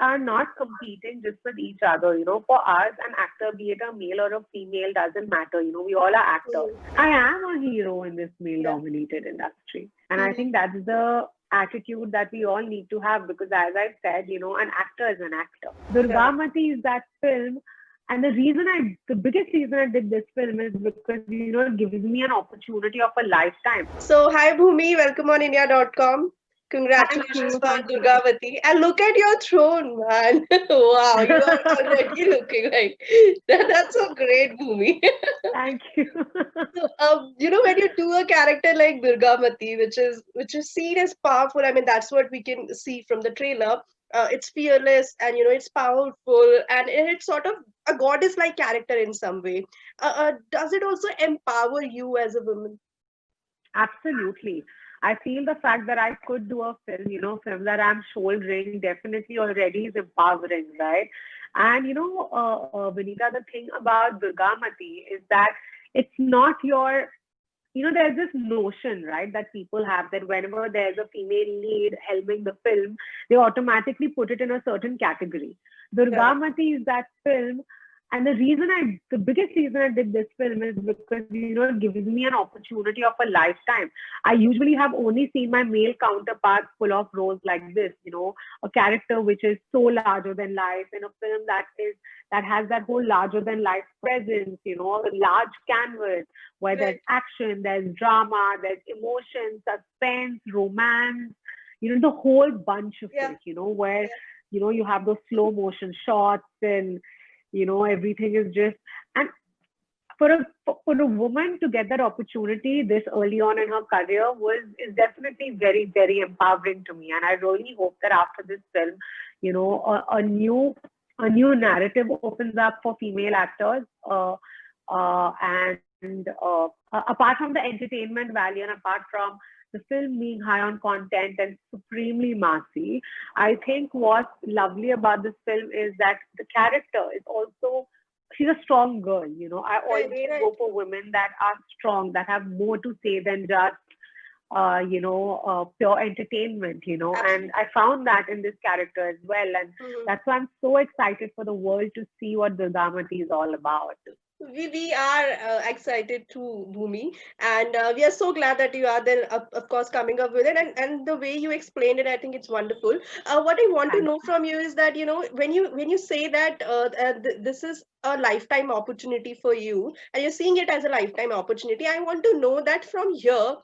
are not competing just with each other. For us, an actor, be it a male or a female, doesn't matter. We all are actors. Mm. I am a hero in this male Yeah. dominated industry. And I Mhm. think that's the attitude that we all need to have because, as I said, an actor is an actor. Right. Durgamati is that film. And the biggest reason I did this film is because, it gives me an opportunity of a lifetime. So, hi Bhumi, welcome on India.com. Thank Congratulations you. for Thank you. Durgavati. And look at your throne, man. Wow, you are already looking like that's so great, Bhumi. Thank you. So, when you do a character like Durgamati, which is seen as powerful, I mean, that's what we can see from the trailer. It's fearless and it's powerful and it's sort of a goddess-like character in some way. Does it also empower you as a woman? Absolutely. I feel the fact that I could do a film, film that I'm shouldering definitely already is empowering, right? And Vinita, the thing about Durgamati is that it's not there's this notion, right, that people have that whenever there's a female lead helming the film, they automatically put it in a certain category. Right. Durgamati is that film. And the biggest reason I did this film is because, it gives me an opportunity of a lifetime. I usually have only seen my male counterparts pull off roles like this, a character which is so larger than life in a film that has that whole larger than life presence, a large canvas where there's Right. action, there's drama, there's emotion, suspense, romance, the whole bunch of Yeah. it, where, Yeah. you have those slow motion shots and, everything is just, and for a woman to get that opportunity this early on in her career is definitely very, very empowering to me. And I really hope that after this film, a new narrative opens up for female actors. And apart from the entertainment value and apart from the film being high on content and supremely massy, I think what's lovely about this film is that the character is also she's a strong girl. I Right. always Right. go for women that are strong, that have more to say than just pure entertainment, and I Absolutely. found that in this character as well. And Mhm. that's why I'm so excited for the world to see what Durgamati is all about. We are excited too, Bhumi, and we are so glad that you are then, of course, coming up with it. And the way you explained it, I think it's wonderful. What I want to Thank know from you is that when you say that this is a lifetime opportunity for you, and you're seeing it as a lifetime opportunity, I want to know that from here.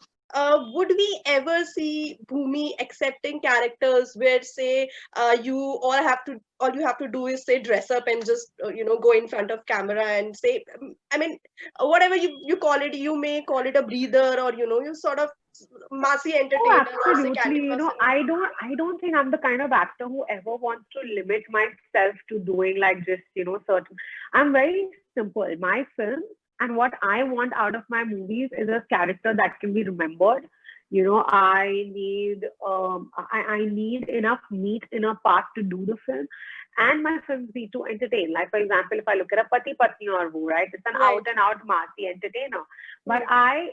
Would we ever see Bhumi accepting characters where, say, all you have to do is say dress up and just go in front of camera and say, I mean, whatever you call it, you may call it a breather, or you sort of massy Oh, entertainer or say absolutely. candy person. I don't think I'm the kind of actor who ever wants to limit myself to doing like just, certain. I'm very simple. My film and what I want out of my movies is a character that can be remembered. I need enough meat in a part to do the film, and my films need to entertain. Like for example, if I look at a Pati Patni or Wo, right, it's an out Right. and out massy entertainer. But Hmm.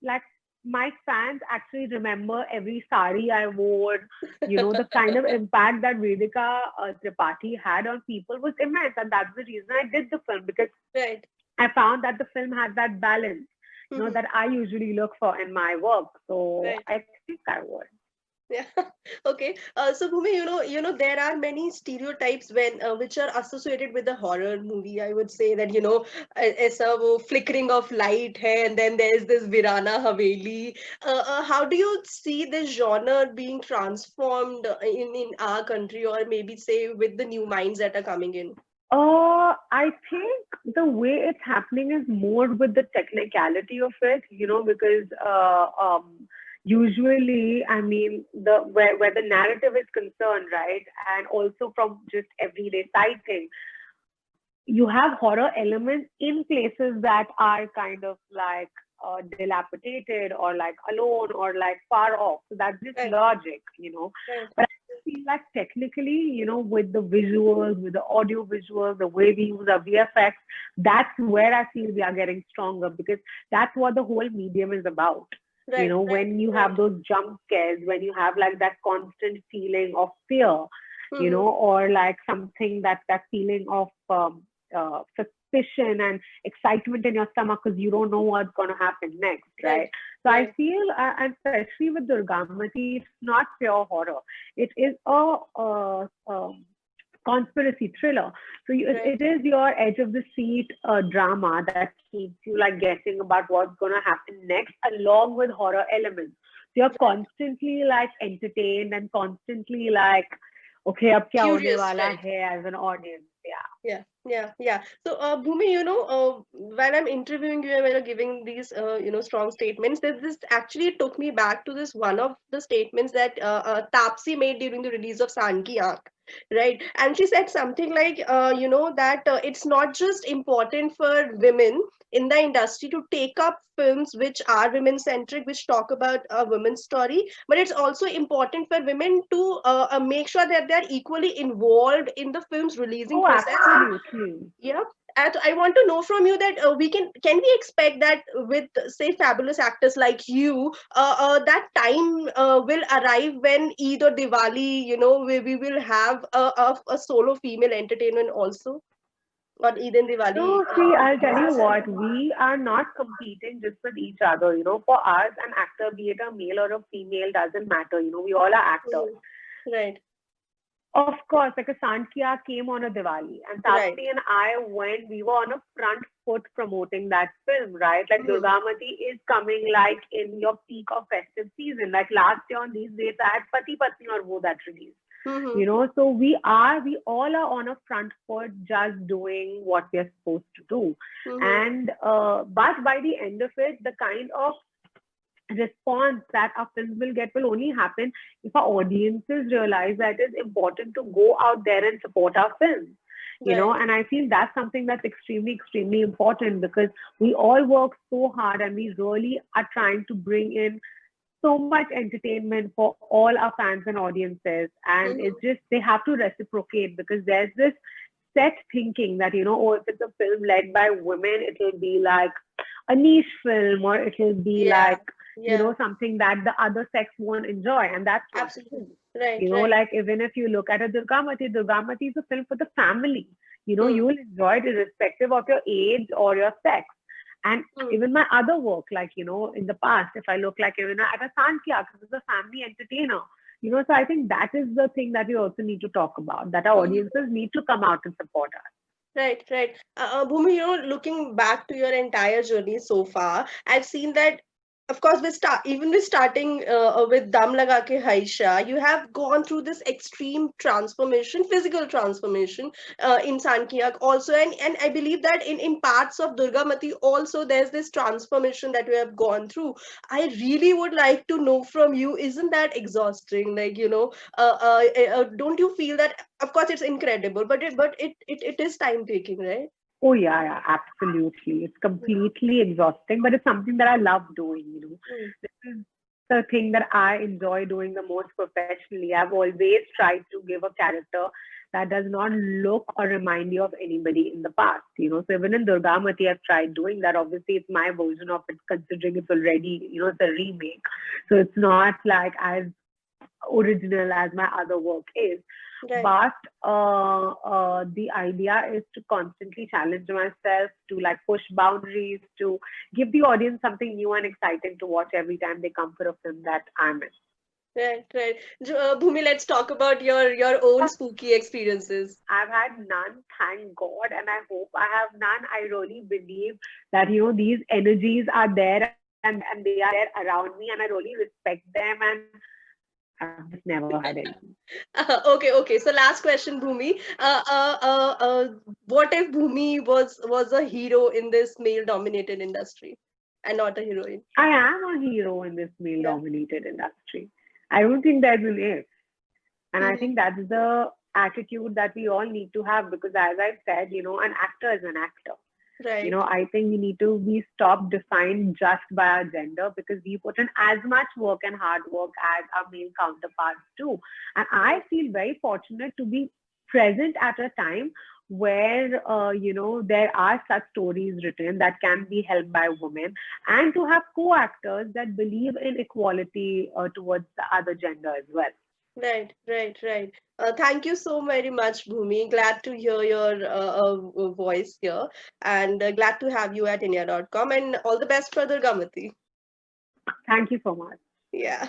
like my fans actually remember every sari I wore. The kind of impact that Vedika Tripathi had on people was immense, and that's the reason I did the film because Right. I found that the film had that balance, Hmm. that I usually look for in my work. So Right. I think I would. Yeah. Okay. So Bhumi, there are many stereotypes which are associated with the horror movie. I would say that ऐसा वो flickering of light है, and then there's this Virana Haveli. How do you see this genre being transformed in our country, or maybe say with the new minds that are coming in? I think the way it's happening is more with the technicality of it, because usually, I mean, where the narrative is concerned, right, and also from just everyday sighting, you have horror elements in places that are kind of like dilapidated or like alone or like far off. So that's just Right. logic. Right. But I feel like technically, with the visuals, with the audio visuals, the way we use our VFX, that's where I feel we are getting stronger because that's what the whole medium is about. Right. Right. When you Right. have those jump scares, when you have like that constant feeling of fear, Mm-hmm. or like something that feeling of suspicion and excitement in your stomach because you don't know what's going to happen next, right? Right. So I Right. feel, and especially with Durgamati, it's not pure horror. It is a conspiracy thriller. So Right. it is your edge of the seat drama that keeps you like guessing about what's going to happen next, along with horror elements. So you're Right. constantly like entertained and constantly like, okay, ab kya hone Curious, wala right? hai as an audience. Yeah. Yeah, yeah, yeah. So, Bhumi, when I'm interviewing you and when you're giving these, strong statements, this actually took me back to this one of the statements that Tapsi made during the release of San Ki Aankh, right? And she said something like, that it's not just important for women in the industry to take up films which are women centric, which talk about a women's story, but it's also important for women to make sure that they're equally involved in the film's releasing Oh, process. And absolutely. yeah, and I want to know from you that we expect that with, say, fabulous actors like you, that time will arrive when Eid or Diwali, we will have a solo female entertainment also, or Eid and Diwali No, see, I'll tell you releases. what, we are not competing just with each other. For us, an actor, be it a male or a female, doesn't matter. We all are actors. Mhm. Right, Of course, like a Sandhya came on a Diwali, and right. Tapsi and I went, we were on a front foot promoting that film, right? Like Mm-hmm. Durgamati is coming like in your peak of festive season. Like last year on these dates, I had Pati Patni or Wo that release. Mm-hmm. So we all are on a front foot just doing what we're supposed to do. Mm-hmm. And, but by the end of it, the kind of response that our films will get will only happen if our audiences realize that it is important to go out there and support our films. Right. And I feel that's something that's extremely, extremely important because we all work so hard and we really are trying to bring in so much entertainment for all our fans and audiences. And it's Mm-hmm. just, they have to reciprocate because there's this set thinking that, oh, if it's a film led by women, it'll be like a niche film or it'll be Yeah, like, yeah, something that the other sex won't enjoy. And that's not absolutely. true. Right, right. Like even if you look at a Durgamati is a film for the family. You Hmm. will enjoy it irrespective of your age or your sex. And Hmm. even my other work, like, in the past, if I look like, at a Sankhya, this is a family entertainer. So I think that is the thing that we also need to talk about, that our Hmm. audiences need to come out and support us. Right, right. Bhumi, looking back to your entire journey so far, I've seen that, of course, even with starting with Dam Laga Ke Haisha, you have gone through this extreme transformation, physical transformation in Sankiyak also, and I believe that in parts of Durgamati also there's this transformation that you have gone through. I really would like to know from you, isn't that exhausting? Like, don't you feel that? Of course, it's incredible, but it is time taking, right? Oh yeah, yeah, absolutely. It's completely exhausting, but it's something that I love doing. Mm. This is the thing that I enjoy doing the most professionally. I've always tried to give a character that does not look or remind you of anybody in the past. So even in Durgamati, I've tried doing that. Obviously, it's my version of it, considering it's already, it's a remake. So it's not like as original as my other work is. Right. But the idea is to constantly challenge myself, to like push boundaries, to give the audience something new and exciting to watch every time they come for a film that I'm in. Right, right. Bhumi, let's talk about your own spooky experiences. I've had none, thank God, and I hope I have none. I really believe that these energies are there and they are there around me, and I really respect them, and I've just never had any. Okay, okay. So last question, Bhumi. What if Bhumi was a hero in this male-dominated industry and not a heroine? I am a hero in this male Yeah. dominated industry. I don't think there's an if. And I Hmm. think that's the attitude that we all need to have because, as I said, an actor is an actor. Right. I think we need to be stopped defined just by our gender because we put in as much work and hard work as our male counterparts do. And I feel very fortunate to be present at a time where, there are such stories written that can be helped by women and to have co-actors that believe in equality towards the other gender as well. Right. Thank you so very much, Bhumi. Glad to hear your voice here, and glad to have you at India.com. And all the best for the Gamati. Thank you so much. Yeah.